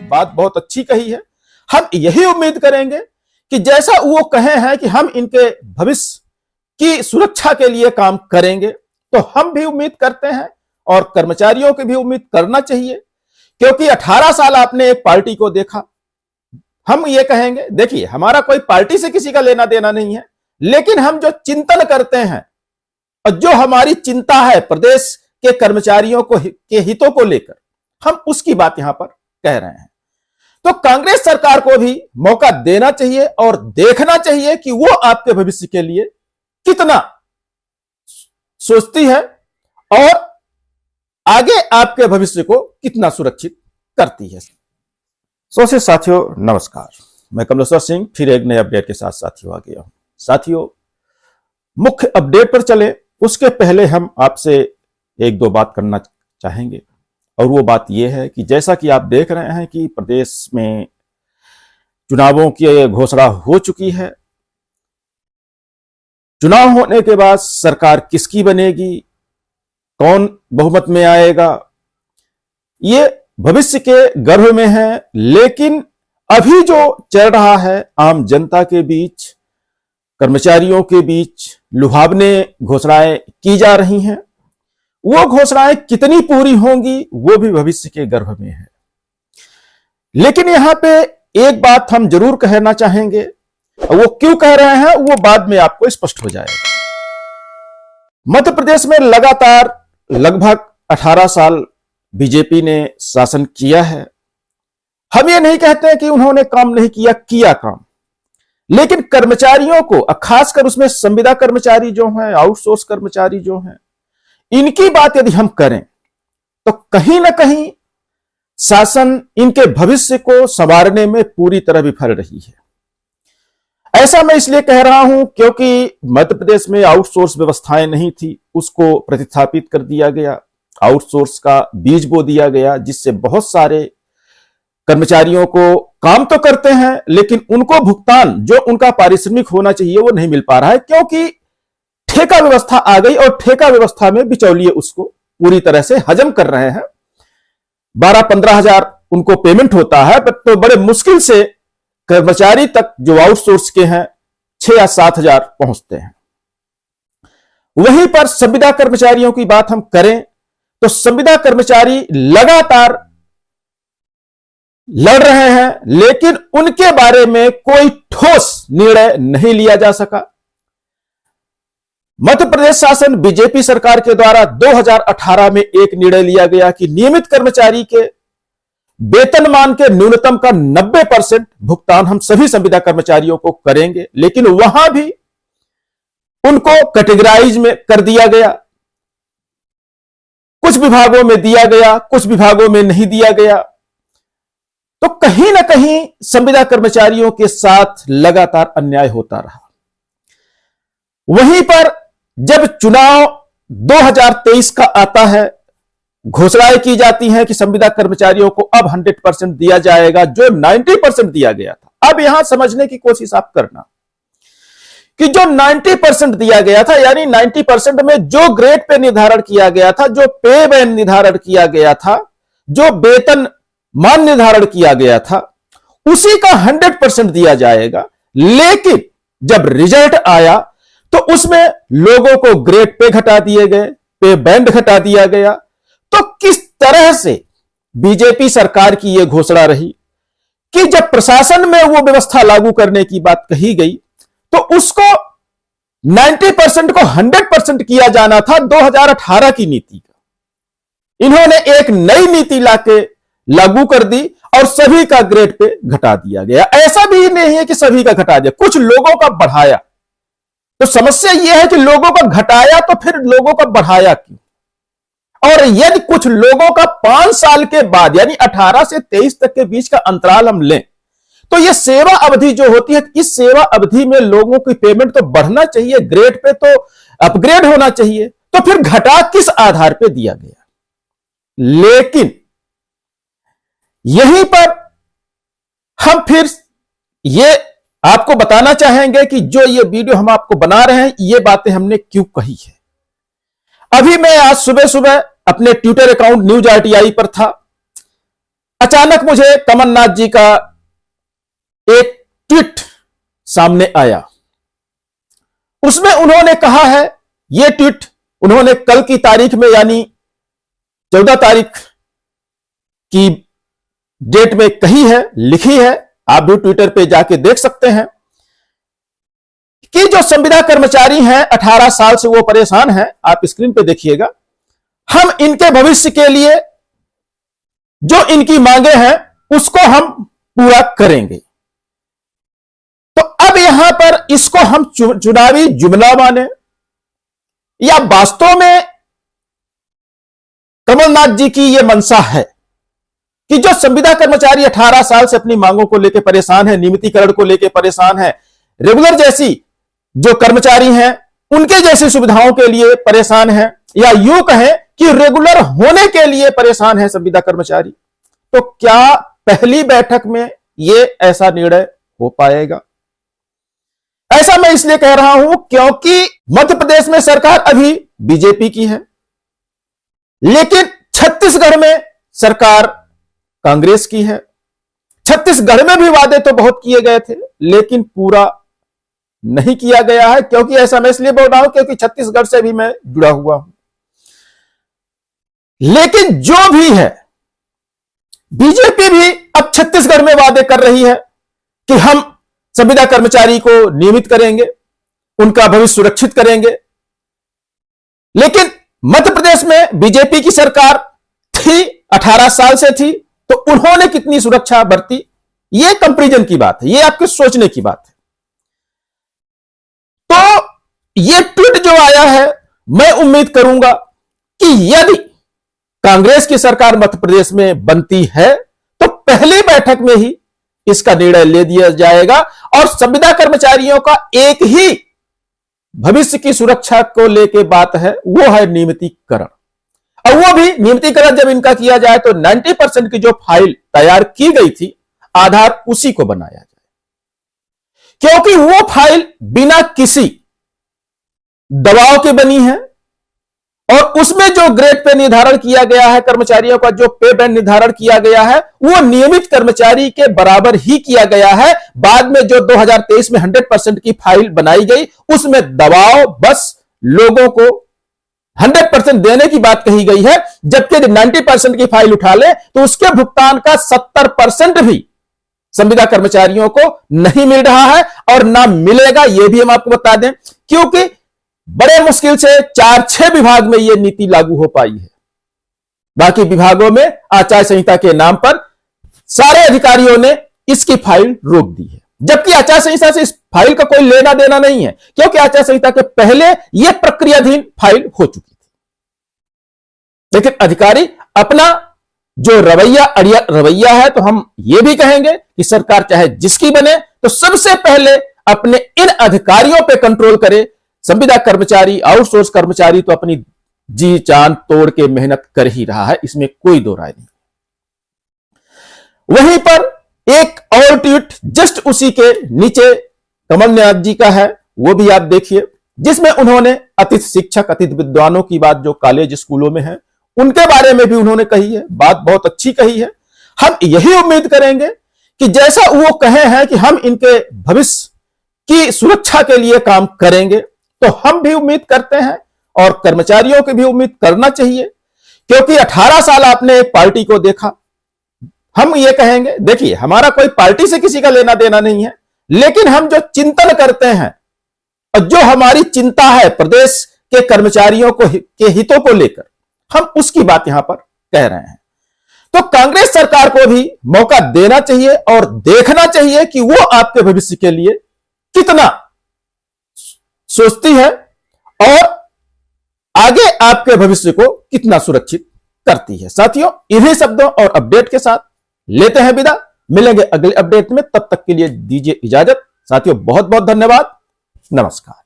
बात बहुत अच्छी कही है। हम यही उम्मीद करेंगे कि जैसा वो कहे हैं कि हम इनके भविष्य की सुरक्षा के लिए काम करेंगे, तो हम भी उम्मीद करते हैं और कर्मचारियों की भी उम्मीद करना चाहिए, क्योंकि 18 साल आपने एक पार्टी को देखा। हम ये कहेंगे, देखिए हमारा कोई पार्टी से किसी का लेना देना नहीं है, लेकिन हम जो चिंतन करते हैं और जो हमारी चिंता है प्रदेश के कर्मचारियों को के हितों को लेकर, हम उसकी बात यहां पर कह रहे हैं। तो कांग्रेस सरकार को भी मौका देना चाहिए और देखना चाहिए कि वो आपके भविष्य के लिए कितना सोचती है और आगे आपके भविष्य को कितना सुरक्षित करती है। से साथियों नमस्कार, मैं कमलेश्वर सिंह फिर एक नए अपडेट के साथ साथियों आ गया हूं। साथियों, मुख्य अपडेट पर चले उसके पहले हम आपसे एक दो बात करना चाहेंगे, और वो बात यह है कि जैसा कि आप देख रहे हैं कि प्रदेश में चुनावों की घोषणा हो चुकी है। चुनाव होने के बाद सरकार किसकी बनेगी, कौन बहुमत में आएगा, ये भविष्य के गर्भ में है। लेकिन अभी जो चल रहा है आम जनता के बीच, कर्मचारियों के बीच लुभावने घोषणाएं की जा रही हैं, वो घोषणाएं कितनी पूरी होंगी वो भी भविष्य के गर्भ में है। लेकिन यहां पे एक बात हम जरूर कहना चाहेंगे, वो क्यों कह रहे हैं वो बाद में आपको स्पष्ट हो जाएगा। मध्य प्रदेश में लगातार लगभग 18 साल बीजेपी ने शासन किया है। हम ये नहीं कहते कि उन्होंने काम नहीं किया, किया काम, लेकिन कर्मचारियों को, खासकर उसमें संविदा कर्मचारी जो हैं, आउटसोर्स कर्मचारी जो हैं, इनकी बात यदि हम करें तो कहीं ना कहीं शासन इनके भविष्य को संवारने में पूरी तरह विफल रही है। ऐसा मैं इसलिए कह रहा हूं क्योंकि मध्य प्रदेश में आउटसोर्स व्यवस्थाएं नहीं थी, उसको प्रतिस्थापित कर दिया गया, आउटसोर्स का बीज बो दिया गया, जिससे बहुत सारे कर्मचारियों को काम तो करते हैं लेकिन उनको भुगतान जो उनका पारिश्रमिक होना चाहिए वो नहीं मिल पा रहा है, क्योंकि ठेका व्यवस्था आ गई और ठेका व्यवस्था में बिचौलिए उसको पूरी तरह से हजम कर रहे हैं। 12-15 हजार उनको पेमेंट होता है, तो बड़े मुश्किल से कर्मचारी तक जो आउटसोर्स के हैं 6 या 7 हजार पहुंचते हैं। वहीं पर संविदा कर्मचारियों की बात हम करें तो संविदा कर्मचारी लगातार लड़ रहे हैं, लेकिन उनके बारे में कोई ठोस निर्णय नहीं लिया जा सका। मध्य प्रदेश शासन बीजेपी सरकार के द्वारा 2018 में एक निर्णय लिया गया कि नियमित कर्मचारी के वेतनमान के न्यूनतम का 90% भुगतान हम सभी संविदा कर्मचारियों को करेंगे, लेकिन वहां भी उनको कैटेगराइज में कर दिया गया। कुछ विभागों में दिया गया, कुछ विभागों में नहीं दिया गया। तो कहीं ना कहीं संविदा कर्मचारियों के साथ लगातार अन्याय होता रहा। वहीं पर जब चुनाव 2023 का आता है, घोषणाएं की जाती हैं कि संविदा कर्मचारियों को अब 100% दिया जाएगा, जो 90% दिया गया था। अब यहां समझने की कोशिश आप करना कि जो 90% दिया गया था, यानी 90% में जो ग्रेड पे निर्धारण किया गया था, जो पे बैंड निर्धारण किया गया था, जो वेतन मान निर्धारण किया गया था, उसी का 100% दिया जाएगा। लेकिन जब रिजल्ट आया तो उसमें लोगों को ग्रेड पे घटा दिए गए, पे बैंड घटा दिया गया। तो किस तरह से बीजेपी सरकार की यह घोषणा रही कि जब प्रशासन में वो व्यवस्था लागू करने की बात कही गई तो उसको 90% को 100% किया जाना था 2018 की नीति का। इन्होंने एक नई नीति लाके लागू कर दी और सभी का ग्रेड पे घटा दिया गया। ऐसा भी नहीं है कि सभी का घटा दिया, कुछ लोगों का बढ़ाया। तो समस्या यह है कि लोगों का घटाया तो फिर लोगों का बढ़ाया क्यों? और यदि कुछ लोगों का 5 साल के बाद यानी 18 से 23 तक के बीच का अंतराल हम लें तो यह सेवा अवधि जो होती है, इस सेवा अवधि में लोगों की पेमेंट तो बढ़ना चाहिए, ग्रेड पे तो अपग्रेड होना चाहिए। तो फिर घटा किस आधार पे दिया गया? लेकिन यहीं पर हम फिर ये आपको बताना चाहेंगे कि जो ये वीडियो हम आपको बना रहे हैं, ये बातें हमने क्यों कही है। अभी मैं आज सुबह सुबह अपने ट्विटर अकाउंट न्यूज RTI पर था। अचानक मुझे कमलनाथ जी का एक ट्वीट सामने आया। उसमें उन्होंने कहा है, यह ट्वीट उन्होंने कल की तारीख में यानी 14 तारीख की डेट में कही है, लिखी है। आप भी ट्विटर पे जाके देख सकते हैं कि जो संविदा कर्मचारी हैं 18 साल से वो परेशान हैं। आप स्क्रीन पे देखिएगा। हम इनके भविष्य के लिए जो इनकी मांगे हैं उसको हम पूरा करेंगे। तो अब यहां पर इसको हम चुनावी जुमला माने या वास्तव में कमलनाथ जी की यह मंशा है कि जो संविदा कर्मचारी 18 साल से अपनी मांगों को लेकर परेशान है, नियमितीकरण को लेकर परेशान है, रेगुलर जैसी जो कर्मचारी हैं उनके जैसी सुविधाओं के लिए परेशान है, या यूं कहें कि रेगुलर होने के लिए परेशान है संविदा कर्मचारी, तो क्या पहली बैठक में यह ऐसा निर्णय हो पाएगा? ऐसा मैं इसलिए कह रहा हूं क्योंकि मध्य प्रदेश में सरकार अभी बीजेपी की है, लेकिन छत्तीसगढ़ में सरकार कांग्रेस की है। छत्तीसगढ़ में भी वादे तो बहुत किए गए थे लेकिन पूरा नहीं किया गया है। क्योंकि ऐसा मैं इसलिए बोल रहा हूं क्योंकि छत्तीसगढ़ से भी मैं जुड़ा हुआ हूं। लेकिन जो भी है, बीजेपी भी अब छत्तीसगढ़ में वादे कर रही है कि हम संविदा कर्मचारी को नियमित करेंगे, उनका भविष्य सुरक्षित करेंगे। लेकिन मध्य प्रदेश में बीजेपी की सरकार थी, 18 साल से थी, तो उन्होंने कितनी सुरक्षा बरती, यह कंपैरिजन की बात है, यह आपके सोचने की बात है। तो यह ट्वीट जो आया है, मैं उम्मीद करूंगा कि यदि कांग्रेस की सरकार मध्य प्रदेश में बनती है तो पहली बैठक में ही इसका निर्णय ले दिया जाएगा और संविदा कर्मचारियों का एक ही भविष्य की सुरक्षा को लेकर बात है, वो है नियमितीकरण। और वो भी नियमितीकरण जब इनका किया जाए तो 90% की जो फाइल तैयार की गई थी, आधार उसी को बनाया जाए, क्योंकि वो फाइल बिना किसी दबाव के बनी है और उसमें जो ग्रेड पे निर्धारण किया गया है, कर्मचारियों का जो पे बैंड निर्धारण किया गया है, वो नियमित कर्मचारी के बराबर ही किया गया है। बाद में जो 2023 में 100% की फाइल बनाई गई, उसमें दबाव बस लोगों को 100% देने की बात कही गई है, जबकि 90% की फाइल उठा ले तो उसके भुगतान का 70% भी संविदा कर्मचारियों को नहीं मिल रहा है और ना मिलेगा, यह भी हम आपको बता दें, क्योंकि बड़े मुश्किल से 4-6 विभाग में यह नीति लागू हो पाई है। बाकी विभागों में आचार संहिता के नाम पर सारे अधिकारियों ने इसकी फाइल रोक दी है, जबकि आचार संहिता से इस फाइल का कोई लेना देना नहीं है, क्योंकि आचार संहिता के पहले यह प्रक्रियाधीन फाइल हो चुकी थी। लेकिन अधिकारी अपना जो रवैया है, तो हम यह भी कहेंगे कि सरकार चाहे जिसकी बने तो सबसे पहले अपने इन अधिकारियों पर कंट्रोल करे। संविदा कर्मचारी, आउटसोर्स कर्मचारी तो अपनी जी जान तोड़ के मेहनत कर ही रहा है, इसमें कोई दो राय नहीं। वहीं पर एक और ट्वीट जस्ट उसी के नीचे कमलनाथ जी का है, वो भी आप देखिए, जिसमें उन्होंने अतिथि शिक्षक, अतिथि विद्वानों की बात जो कॉलेज स्कूलों में है उनके बारे में भी उन्होंने कही है। बात बहुत अच्छी कही है। हम यही उम्मीद करेंगे कि जैसा वो कहे हैं कि हम इनके भविष्य की सुरक्षा के लिए काम करेंगे, तो हम भी उम्मीद करते हैं और कर्मचारियों की भी उम्मीद करना चाहिए, क्योंकि 18 साल आपने एक पार्टी को देखा। हम ये कहेंगे, देखिए हमारा कोई पार्टी से किसी का लेना देना नहीं है, लेकिन हम जो चिंतन करते हैं और जो हमारी चिंता है प्रदेश के कर्मचारियों के हितों को लेकर, हम उसकी बात यहां पर कह रहे हैं। तो कांग्रेस सरकार को भी मौका देना चाहिए और देखना चाहिए कि वो आपके भविष्य के लिए कितना सोचती है और आगे आपके भविष्य को कितना सुरक्षित करती है। साथियों, इन्हीं शब्दों और अपडेट के साथ लेते हैं विदा। मिलेंगे अगले अपडेट में, तब तक के लिए दीजिए इजाजत। साथियों, बहुत बहुत धन्यवाद। नमस्कार।